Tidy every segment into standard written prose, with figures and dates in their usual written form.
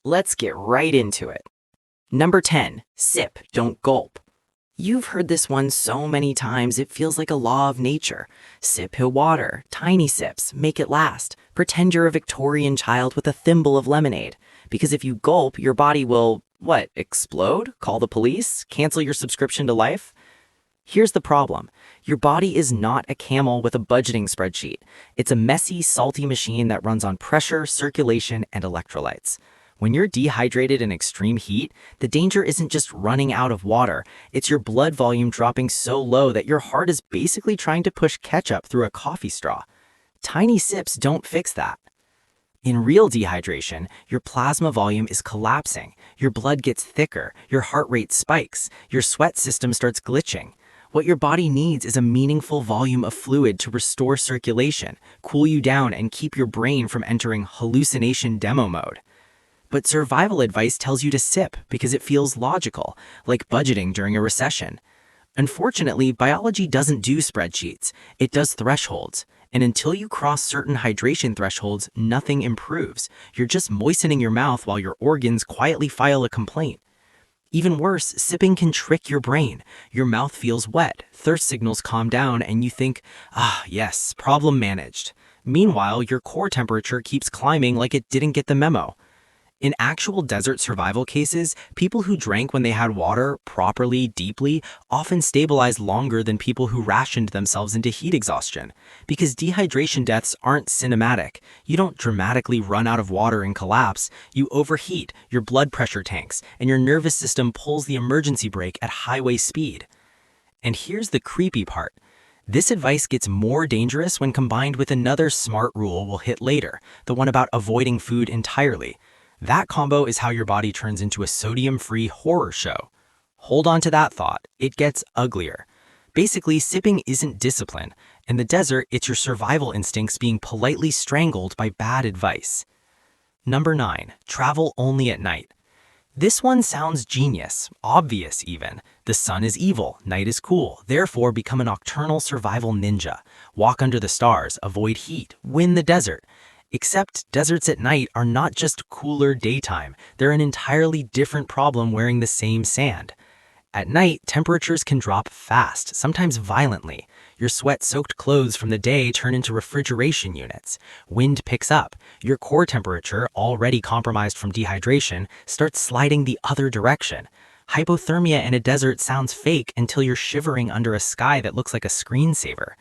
Let's get right into it. Number 10, sip, don't gulp. You've heard this one so many times it feels like a law of nature. Sip your water, tiny sips, make it last. Pretend you're a Victorian child with a thimble of lemonade. Because if you gulp, your body will, what, explode? Call the police? Cancel your subscription to life? Here's the problem. Your body is not a camel with a budgeting spreadsheet. It's a messy, salty machine that runs on pressure, circulation, and electrolytes. When you're dehydrated in extreme heat, the danger isn't just running out of water, it's your blood volume dropping so low that your heart is basically trying to push ketchup through a coffee straw. Tiny sips don't fix that. In real dehydration, your plasma volume is collapsing, your blood gets thicker, your heart rate spikes, your sweat system starts glitching. What your body needs is a meaningful volume of fluid to restore circulation, cool you down, and keep your brain from entering hallucination demo mode. But survival advice tells you to sip because it feels logical, like budgeting during a recession. Unfortunately, biology doesn't do spreadsheets, it does thresholds. And until you cross certain hydration thresholds, nothing improves. You're just moistening your mouth while your organs quietly file a complaint. Even worse, sipping can trick your brain. Your mouth feels wet, thirst signals calm down, and you think, yes, problem managed. Meanwhile, your core temperature keeps climbing like it didn't get the memo. In actual desert survival cases, people who drank when they had water, properly, deeply, often stabilized longer than people who rationed themselves into heat exhaustion. Because dehydration deaths aren't cinematic. You don't dramatically run out of water and collapse. You overheat, your blood pressure tanks, and your nervous system pulls the emergency brake at highway speed. And here's the creepy part. This advice gets more dangerous when combined with another smart rule we'll hit later, the one about avoiding food entirely. That combo is how your body turns into a sodium-free horror show. Hold on to that thought, it gets uglier. Basically, sipping isn't discipline. In the desert, it's your survival instincts being politely strangled by bad advice. Number 9, travel only at night. This one sounds genius, obvious even. The sun is evil, night is cool, therefore become a nocturnal survival ninja. Walk under the stars, avoid heat, win the desert. Except deserts at night are not just cooler daytime, they're an entirely different problem wearing the same sand. At night, temperatures can drop fast, sometimes violently. Your sweat-soaked clothes from the day turn into refrigeration units. Wind picks up. Your core temperature, already compromised from dehydration, starts sliding the other direction. Hypothermia in a desert sounds fake until you're shivering under a sky that looks like a screensaver.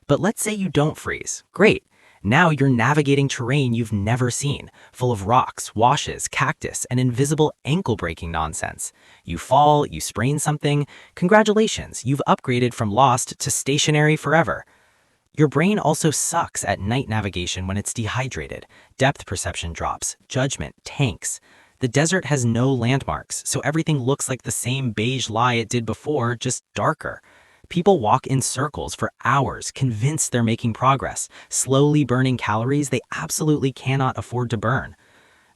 But let's say you don't freeze. Great. Now you're navigating terrain you've never seen, full of rocks, washes, cactus, and invisible ankle-breaking nonsense. You fall, you sprain something. Congratulations, you've upgraded from lost to stationary forever. Your brain also sucks at night navigation when it's dehydrated. Depth perception drops, judgment tanks. The desert has no landmarks, so everything looks like the same beige lie it did before, just darker. People walk in circles for hours, convinced they're making progress, slowly burning calories they absolutely cannot afford to burn.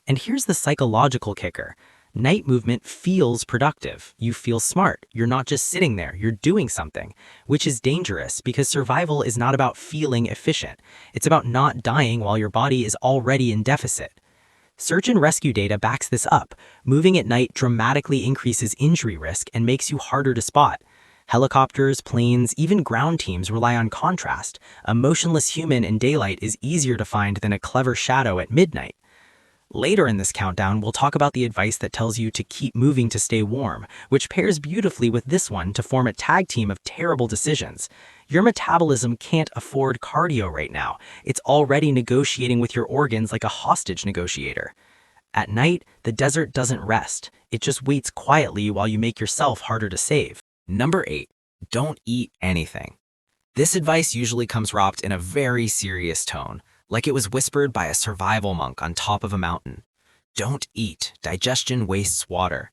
And here's the psychological kicker. Night movement feels productive. You feel smart. You're not just sitting there, you're doing something, which is dangerous because survival is not about feeling efficient. It's about not dying while your body is already in deficit. Search and rescue data backs this up. Moving at night dramatically increases injury risk and makes you harder to spot. Helicopters, planes, even ground teams rely on contrast. A motionless human in daylight is easier to find than a clever shadow at midnight. Later in this countdown, we'll talk about the advice that tells you to keep moving to stay warm, which pairs beautifully with this one to form a tag team of terrible decisions. Your metabolism can't afford cardio right now. It's already negotiating with your organs like a hostage negotiator. At night, the desert doesn't rest. It just waits quietly while you make yourself harder to save. Number 8, don't eat anything. This advice usually comes wrapped in a very serious tone, like it was whispered by a survival monk on top of a mountain. Don't eat, digestion wastes water.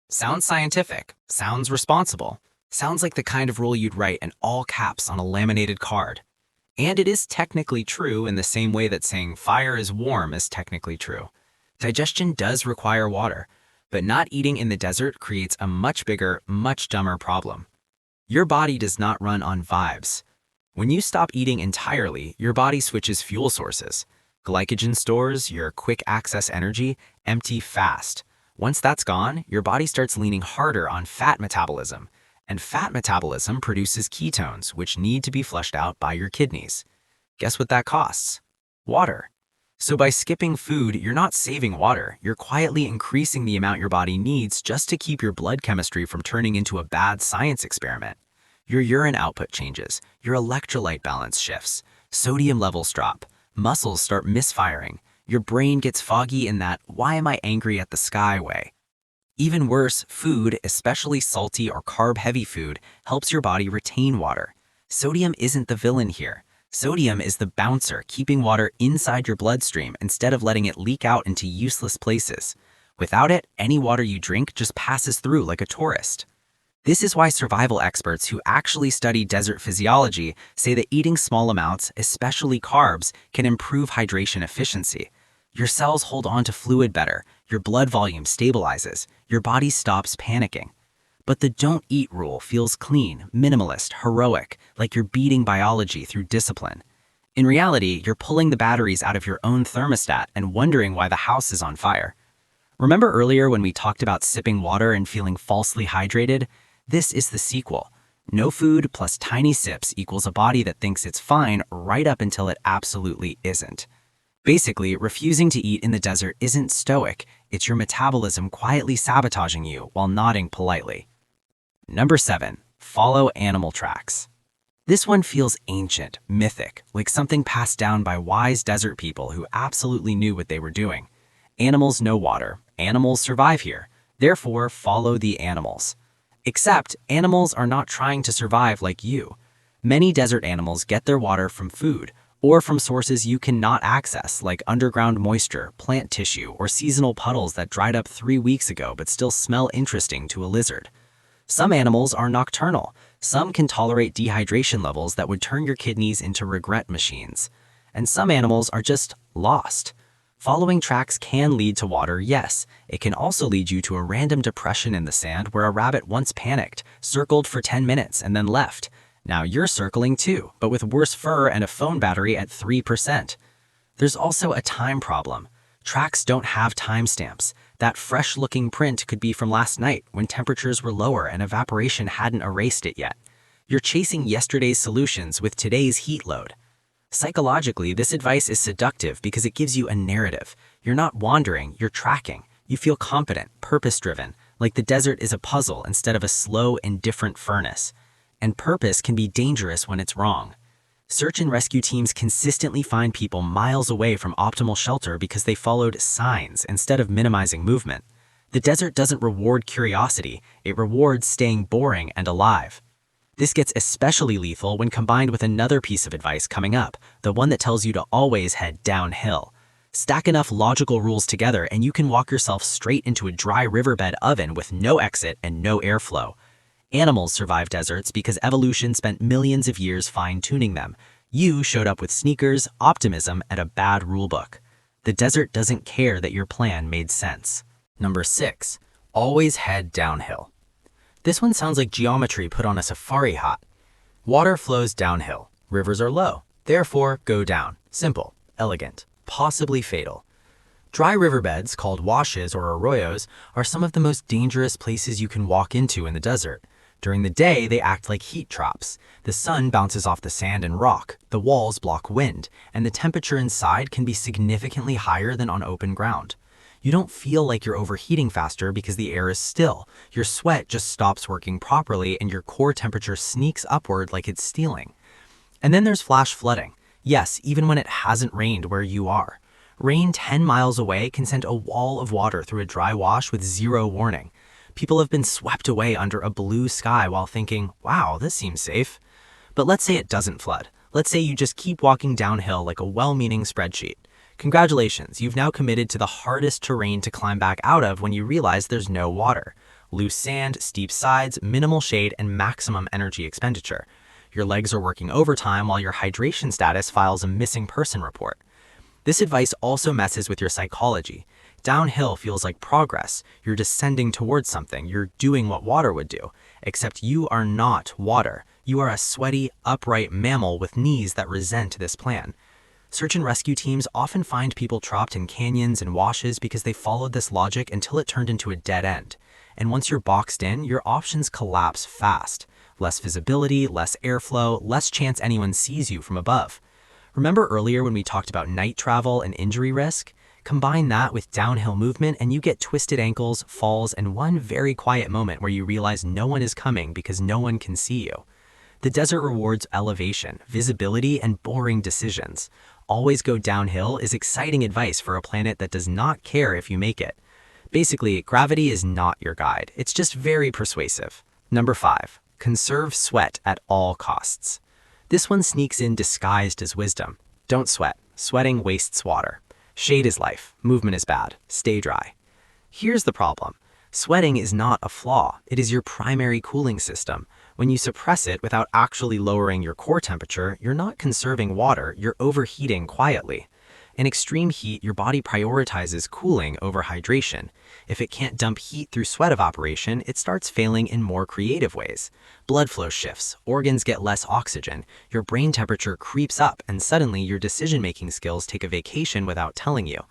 Sounds scientific, sounds responsible, sounds like the kind of rule you'd write in all caps on a laminated card. And it is technically true in the same way that saying fire is warm is technically true. Digestion does require water. But not eating in the desert creates a much bigger, much dumber problem. Your body does not run on vibes. When you stop eating entirely, your body switches fuel sources. Glycogen stores, your quick access energy, empty fast. Once that's gone, your body starts leaning harder on fat metabolism. And fat metabolism produces ketones, which need to be flushed out by your kidneys. Guess what that costs? Water. So by skipping food, you're not saving water, you're quietly increasing the amount your body needs just to keep your blood chemistry from turning into a bad science experiment. Your urine output changes, your electrolyte balance shifts, sodium levels drop, muscles start misfiring, your brain gets foggy in that "why am I angry at the sky" way. Even worse, food, especially salty or carb-heavy food, helps your body retain water. Sodium isn't the villain here. Sodium is the bouncer, keeping water inside your bloodstream instead of letting it leak out into useless places. Without it, any water you drink just passes through like a tourist. This is why survival experts who actually study desert physiology say that eating small amounts, especially carbs, can improve hydration efficiency. Your cells hold on to fluid better, your blood volume stabilizes, your body stops panicking. But the don't eat rule feels clean, minimalist, heroic, like you're beating biology through discipline. In reality, you're pulling the batteries out of your own thermostat and wondering why the house is on fire. Remember earlier when we talked about sipping water and feeling falsely hydrated? This is the sequel. No food plus tiny sips equals a body that thinks it's fine right up until it absolutely isn't. Basically, refusing to eat in the desert isn't stoic, it's your metabolism quietly sabotaging you while nodding politely. Number 7. Follow animal tracks. This one feels ancient, mythic, like something passed down by wise desert people who absolutely knew what they were doing. Animals know water, animals survive here, therefore follow the animals. Except, animals are not trying to survive like you. Many desert animals get their water from food, or from sources you cannot access, like underground moisture, plant tissue, or seasonal puddles that dried up 3 weeks ago but still smell interesting to a lizard. Some animals are nocturnal. Some can tolerate dehydration levels that would turn your kidneys into regret machines. And some animals are just lost. Following tracks can lead to water, yes. It can also lead you to a random depression in the sand where a rabbit once panicked, circled for 10 minutes, and then left. Now you're circling too, but with worse fur and a phone battery at 3%. There's also a time problem. Tracks don't have timestamps. That fresh-looking print could be from last night when temperatures were lower and evaporation hadn't erased it yet. You're chasing yesterday's solutions with today's heat load. Psychologically, this advice is seductive because it gives you a narrative. You're not wandering, you're tracking. You feel confident, purpose-driven, like the desert is a puzzle instead of a slow, indifferent furnace. And purpose can be dangerous when it's wrong. Search and rescue teams consistently find people miles away from optimal shelter because they followed signs instead of minimizing movement. The desert doesn't reward curiosity, it rewards staying boring and alive. This gets especially lethal when combined with another piece of advice coming up, the one that tells you to always head downhill. Stack enough logical rules together and you can walk yourself straight into a dry riverbed oven with no exit and no airflow. Animals survive deserts because evolution spent millions of years fine-tuning them. You showed up with sneakers, optimism, and a bad rulebook. The desert doesn't care that your plan made sense. Number 6. Always head downhill. This one sounds like geometry put on a safari hat. Water flows downhill. Rivers are low. Therefore, go down. Simple, elegant, possibly fatal. Dry riverbeds, called washes or arroyos, are some of the most dangerous places you can walk into in the desert. During the day, they act like heat traps. The sun bounces off the sand and rock, the walls block wind, and the temperature inside can be significantly higher than on open ground. You don't feel like you're overheating faster because the air is still. Your sweat just stops working properly and your core temperature sneaks upward like it's stealing. And then there's flash flooding. Yes, even when it hasn't rained where you are. Rain 10 miles away can send a wall of water through a dry wash with zero warning. People have been swept away under a blue sky while thinking, wow, this seems safe. But let's say it doesn't flood. Let's say you just keep walking downhill like a well-meaning spreadsheet. Congratulations, you've now committed to the hardest terrain to climb back out of when you realize there's no water. Loose sand, steep sides, minimal shade, and maximum energy expenditure. Your legs are working overtime while your hydration status files a missing person report. This advice also messes with your psychology. Downhill feels like progress. You're descending towards something. You're doing what water would do. Except you are not water. You are a sweaty, upright mammal with knees that resent this plan. Search and rescue teams often find people trapped in canyons and washes because they followed this logic until it turned into a dead end. And once you're boxed in, your options collapse fast. Less visibility, less airflow, less chance anyone sees you from above. Remember earlier when we talked about night travel and injury risk? Combine that with downhill movement and you get twisted ankles, falls, and one very quiet moment where you realize no one is coming because no one can see you. The desert rewards elevation, visibility, and boring decisions. Always go downhill is exciting advice for a planet that does not care if you make it. Basically, gravity is not your guide. It's just very persuasive. Number 5. Conserve sweat at all costs. This one sneaks in disguised as wisdom. Don't sweat. Sweating wastes water. Shade is life. Movement is bad. Stay dry. Here's the problem. Sweating is not a flaw. It is your primary cooling system. When you suppress it without actually lowering your core temperature, you're not conserving water, you're overheating quietly. In extreme heat, your body prioritizes cooling over hydration. If it can't dump heat through sweat evaporation, it starts failing in more creative ways. Blood flow shifts, organs get less oxygen, your brain temperature creeps up, and suddenly your decision-making skills take a vacation without telling you.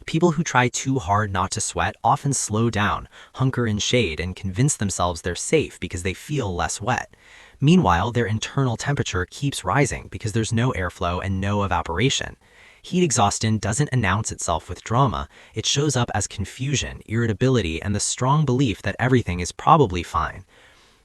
People who try too hard not to sweat often slow down, hunker in shade, and convince themselves they're safe because they feel less wet. Meanwhile, their internal temperature keeps rising because there's no airflow and no evaporation. Heat exhaustion doesn't announce itself with drama, it shows up as confusion, irritability, and the strong belief that everything is probably fine.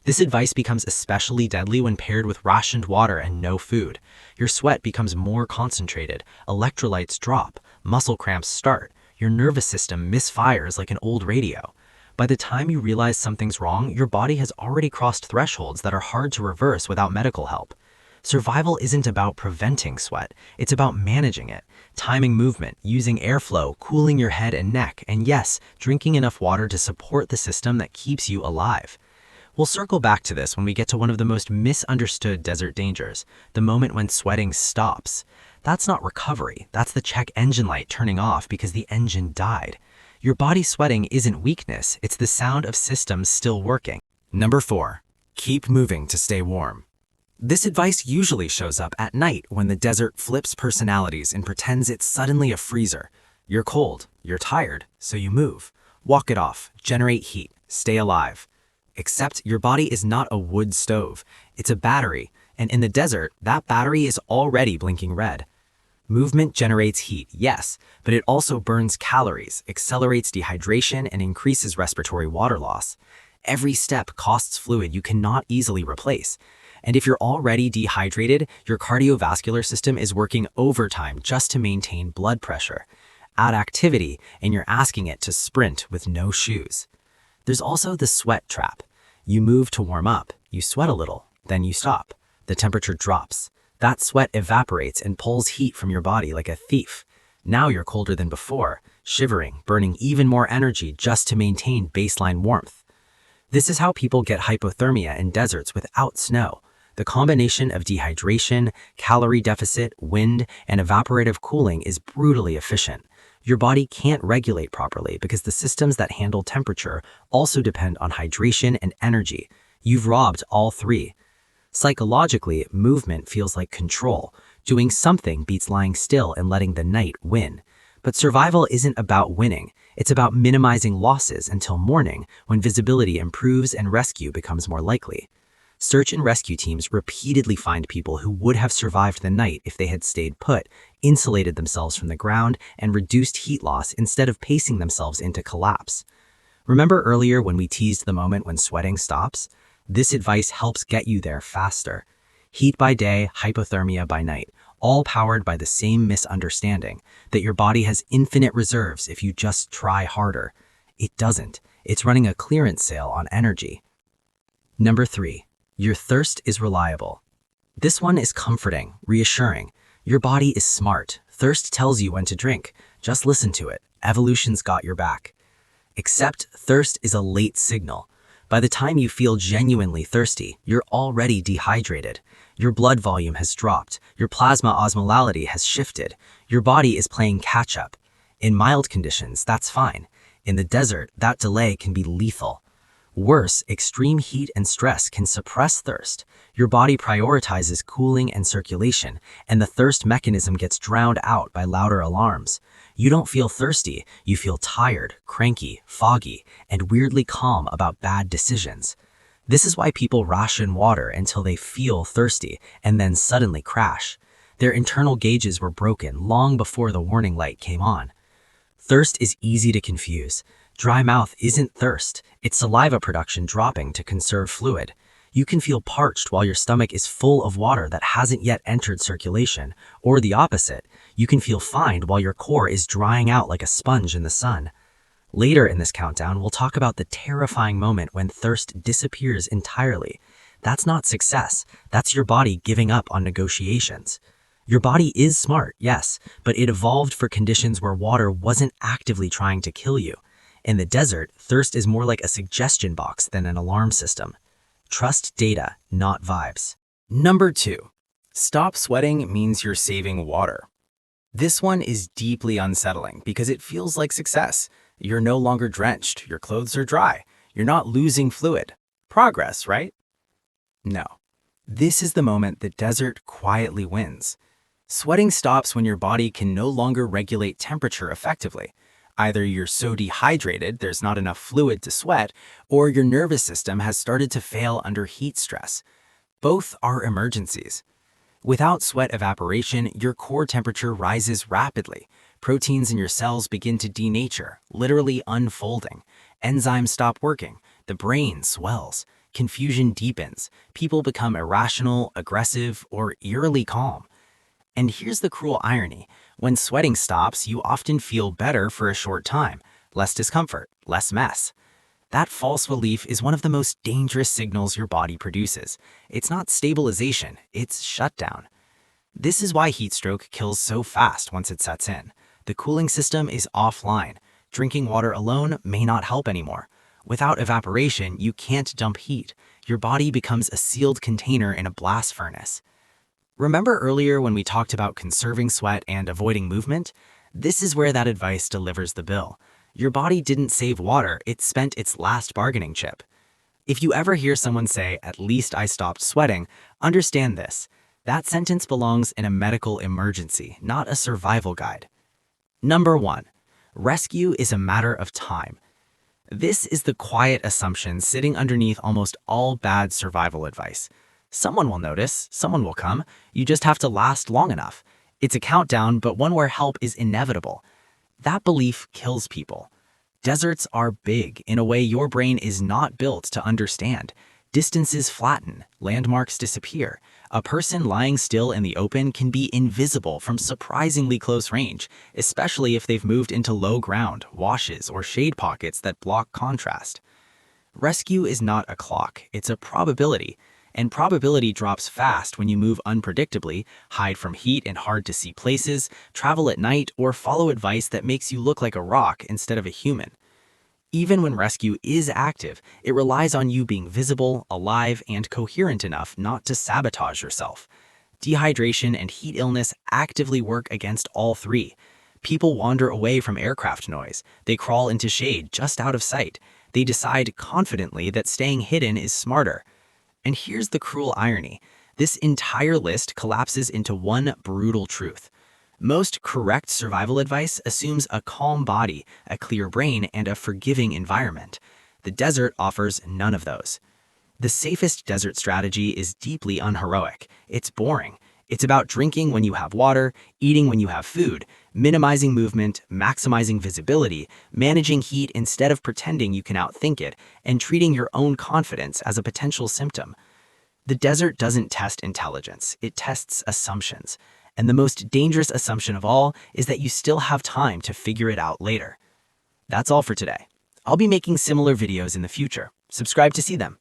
This advice becomes especially deadly when paired with rationed water and no food. Your sweat becomes more concentrated, electrolytes drop, muscle cramps start, your nervous system misfires like an old radio. By the time you realize something's wrong, your body has already crossed thresholds that are hard to reverse without medical help. Survival isn't about preventing sweat, it's about managing it, timing movement, using airflow, cooling your head and neck, and yes, drinking enough water to support the system that keeps you alive. We'll circle back to this when we get to one of the most misunderstood desert dangers, the moment when sweating stops. That's not recovery, that's the check engine light turning off because the engine died. Your body sweating isn't weakness, it's the sound of systems still working. Number 4. Keep moving to stay warm. This advice usually shows up at night when the desert flips personalities and pretends it's suddenly a freezer. You're cold, you're tired, so you move. Walk it off, generate heat, stay alive. Except your body is not a wood stove, it's a battery, and in the desert, that battery is already blinking red. Movement generates heat, yes, but it also burns calories, accelerates dehydration, and increases respiratory water loss. Every step costs fluid you cannot easily replace. And if you're already dehydrated, your cardiovascular system is working overtime just to maintain blood pressure. Add activity, and you're asking it to sprint with no shoes. There's also the sweat trap. You move to warm up, you sweat a little, then you stop. The temperature drops. That sweat evaporates and pulls heat from your body like a thief. Now you're colder than before, shivering, burning even more energy just to maintain baseline warmth. This is how people get hypothermia in deserts without snow. The combination of dehydration, calorie deficit, wind, and evaporative cooling is brutally efficient. Your body can't regulate properly because the systems that handle temperature also depend on hydration and energy. You've robbed all three. Psychologically, movement feels like control. Doing something beats lying still and letting the night win. But survival isn't about winning. It's about minimizing losses until morning, when visibility improves and rescue becomes more likely. Search and rescue teams repeatedly find people who would have survived the night if they had stayed put, insulated themselves from the ground, and reduced heat loss instead of pacing themselves into collapse. Remember earlier when we teased the moment when sweating stops? This advice helps get you there faster. Heat by day, hypothermia by night, all powered by the same misunderstanding, that your body has infinite reserves if you just try harder. It doesn't. It's running a clearance sale on energy. Number 3. Your thirst is reliable. This one is comforting, reassuring. Your body is smart. Thirst tells you when to drink. Just listen to it. Evolution's got your back. Except thirst is a late signal. By the time you feel genuinely thirsty, you're already dehydrated. Your blood volume has dropped. Your plasma osmolality has shifted. Your body is playing catch-up. In mild conditions, that's fine. In the desert, that delay can be lethal. Worse, extreme heat and stress can suppress thirst. Your body prioritizes cooling and circulation, and the thirst mechanism gets drowned out by louder alarms. You don't feel thirsty, you feel tired, cranky, foggy, and weirdly calm about bad decisions. This is why people ration water until they feel thirsty and then suddenly crash. Their internal gauges were broken long before the warning light came on. Thirst is easy to confuse. Dry mouth isn't thirst, it's saliva production dropping to conserve fluid. You can feel parched while your stomach is full of water that hasn't yet entered circulation, or the opposite, you can feel fine while your core is drying out like a sponge in the sun. Later in this countdown, we'll talk about the terrifying moment when thirst disappears entirely. That's not success, that's your body giving up on negotiations. Your body is smart, yes, but it evolved for conditions where water wasn't actively trying to kill you. In the desert, thirst is more like a suggestion box than an alarm system. Trust data, not vibes. Number 2. Stop sweating means you're saving water. This one is deeply unsettling because it feels like success. You're no longer drenched, your clothes are dry, you're not losing fluid. Progress, right? No. This is the moment the desert quietly wins. Sweating stops when your body can no longer regulate temperature effectively. Either you're so dehydrated there's not enough fluid to sweat, or your nervous system has started to fail under heat stress. Both are emergencies. Without sweat evaporation, your core temperature rises rapidly. Proteins in your cells begin to denature, literally unfolding. Enzymes stop working. The brain swells. Confusion deepens. People become irrational, aggressive, or eerily calm. And here's the cruel irony. When sweating stops, you often feel better for a short time. Less discomfort, less mess. That false relief is one of the most dangerous signals your body produces. It's not stabilization, it's shutdown. This is why heat stroke kills so fast once it sets in. The cooling system is offline. Drinking water alone may not help anymore. Without evaporation, you can't dump heat. Your body becomes a sealed container in a blast furnace. Remember earlier when we talked about conserving sweat and avoiding movement? This is where that advice delivers the bill. Your body didn't save water, it spent its last bargaining chip. If you ever hear someone say, "At least I stopped sweating," understand this. That sentence belongs in a medical emergency, not a survival guide. Number 1. Rescue is a matter of time. This is the quiet assumption sitting underneath almost all bad survival advice. Someone will notice, someone will come, you just have to last long enough. It's a countdown, but one where help is inevitable. That belief kills people. Deserts are big in a way your brain is not built to understand. Distances flatten, landmarks disappear. A person lying still in the open can be invisible from surprisingly close range, especially if they've moved into low ground, washes, or shade pockets that block contrast. Rescue is not a clock, it's a probability. And probability drops fast when you move unpredictably, hide from heat in hard-to-see places, travel at night, or follow advice that makes you look like a rock instead of a human. Even when rescue is active, it relies on you being visible, alive, and coherent enough not to sabotage yourself. Dehydration and heat illness actively work against all three. People wander away from aircraft noise. They crawl into shade just out of sight. They decide confidently that staying hidden is smarter. And here's the cruel irony. This entire list collapses into one brutal truth. Most correct survival advice assumes a calm body, a clear brain, and a forgiving environment. The desert offers none of those. The safest desert strategy is deeply unheroic. It's boring. It's about drinking when you have water, eating when you have food, minimizing movement, maximizing visibility, managing heat instead of pretending you can outthink it, and treating your own confidence as a potential symptom. The desert doesn't test intelligence, it tests assumptions. And the most dangerous assumption of all is that you still have time to figure it out later. That's all for today. I'll be making similar videos in the future. Subscribe to see them.